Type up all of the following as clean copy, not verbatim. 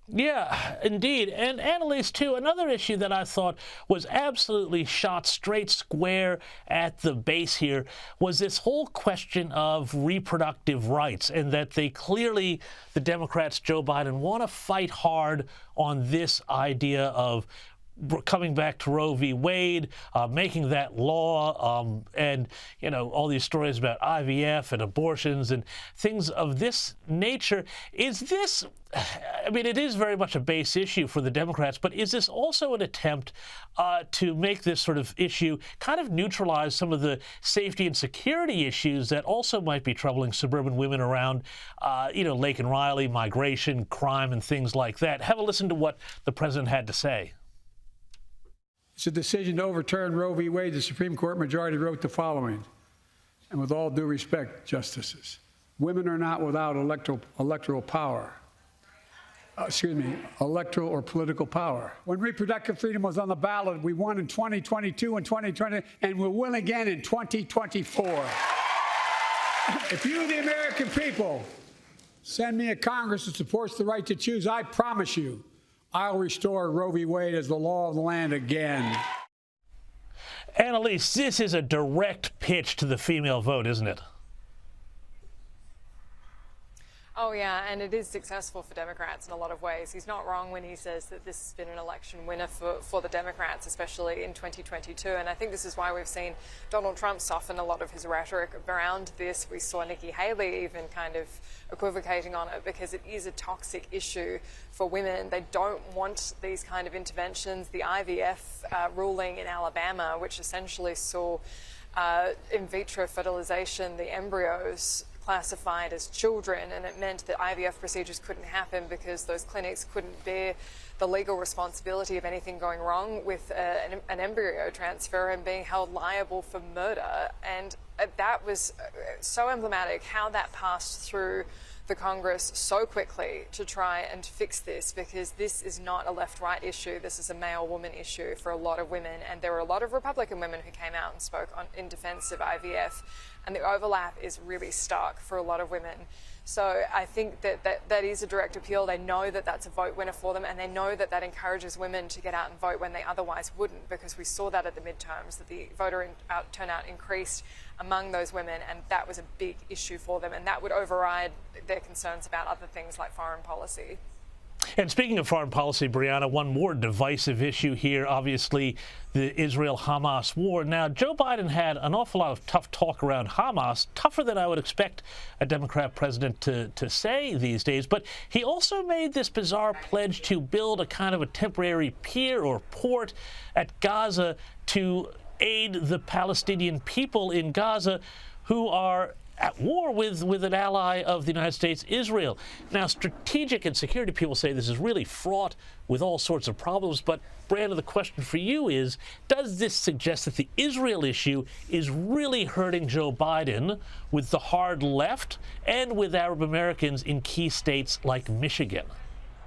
Yeah, indeed. And Annalise, too, another issue that I thought was absolutely shot straight square at the base here was this whole question of reproductive rights, and that they clearly, the Democrats, Joe Biden, want to fight hard on this idea of coming back to Roe v. Wade, making that law, and, you know, all these stories about IVF and abortions and things of this nature. Is this, I mean, it is very much a base issue for the Democrats, but is this also an attempt to make this sort of issue kind of neutralize some of the safety and security issues that also might be troubling suburban women around, you know, Lake and Riley, migration, crime, and things like that? Have a listen to what the president had to say. It's a decision to overturn Roe v. Wade. The Supreme Court majority wrote the following, and with all due respect, justices, women are not without electoral power. Electoral or political power. When reproductive freedom was on the ballot, we won in 2022 and 2020, and we'll win again in 2024. If you, the American people, send me a Congress that supports the right to choose, I promise you, I'll restore Roe v. Wade as the law of the land again. Annalise, this is a direct pitch to the female vote, isn't it? Oh, yeah, and it is successful for Democrats in a lot of ways. He's not wrong when he says that this has been an election winner for the Democrats, especially in 2022. And I think this is why we've seen Donald Trump soften a lot of his rhetoric around this. We saw Nikki Haley even kind of equivocating on it, because it is a toxic issue for women. They don't want these kind of interventions. The IVF ruling in Alabama, which essentially saw in vitro fertilization, the embryos classified as children, and it meant that IVF procedures couldn't happen because those clinics couldn't bear the legal responsibility of anything going wrong with an embryo transfer and being held liable for murder. And that was so emblematic how that passed through the Congress so quickly to try and fix this, because this is not a left-right issue. This is a male-woman issue for a lot of women, and there were a lot of Republican women who came out and spoke in defense of IVF, and the overlap is really stark for a lot of women. So I think that is a direct appeal. They know that that's a vote winner for them, and they know that that encourages women to get out and vote when they otherwise wouldn't, because we saw that at the midterms, that the voter turnout increased among those women, and that was a big issue for them, and that would override their concerns about other things like foreign policy. And speaking of foreign policy, Brianna, one more divisive issue here, obviously, the Israel-Hamas war. Now, Joe Biden had an awful lot of tough talk around Hamas, tougher than I would expect a Democrat president to say these days. But he also made this bizarre pledge to build a kind of a temporary pier or port at Gaza to aid the Palestinian people in Gaza who are at war with an ally of the United States, Israel. Now, strategic and security people say this is really fraught with all sorts of problems. But, Brianna, the question for you is, does this suggest that the Israel issue is really hurting Joe Biden with the hard left and with Arab Americans in key states like Michigan?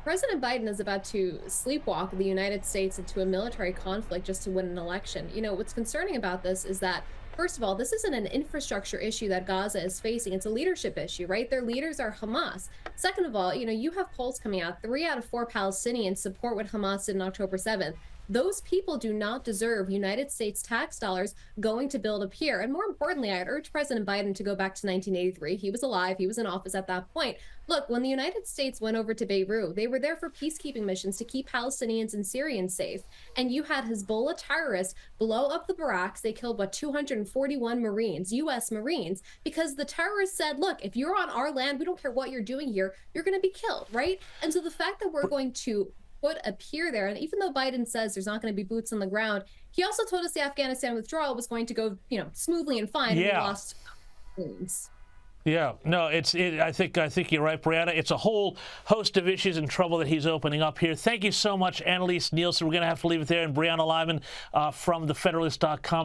President Biden is about to sleepwalk the United States into a military conflict just to win an election. You know, what's concerning about this is that, first of all, this isn't an infrastructure issue that Gaza is facing. It's a leadership issue, right? Their leaders are Hamas. Second of all, you know, you have polls coming out. 3 out of 4 Palestinians support what Hamas did on October 7th. Those people do not deserve United States tax dollars going to build a pier. And more importantly, I'd urge President Biden to go back to 1983. He was alive. He was in office at that point. Look, when the United States went over to Beirut, they were there for peacekeeping missions to keep Palestinians and Syrians safe. And you had Hezbollah terrorists blow up the barracks. They killed, 241 Marines, U.S. Marines, because the terrorists said, look, if you're on our land, we don't care what you're doing here, you're going to be killed, right? And so the fact that we're going to put a pier there, and even though Biden says there's not going to be boots on the ground, he also told us the Afghanistan withdrawal was going to go, smoothly and fine. Yeah. And we lost wounds. Yeah, no, I think you're right, Brianna. It's a whole host of issues and trouble that he's opening up here. Thank you so much, Annalise Nielsen. We're going to have to leave it there. And Brianna Lyman from the Federalist.com.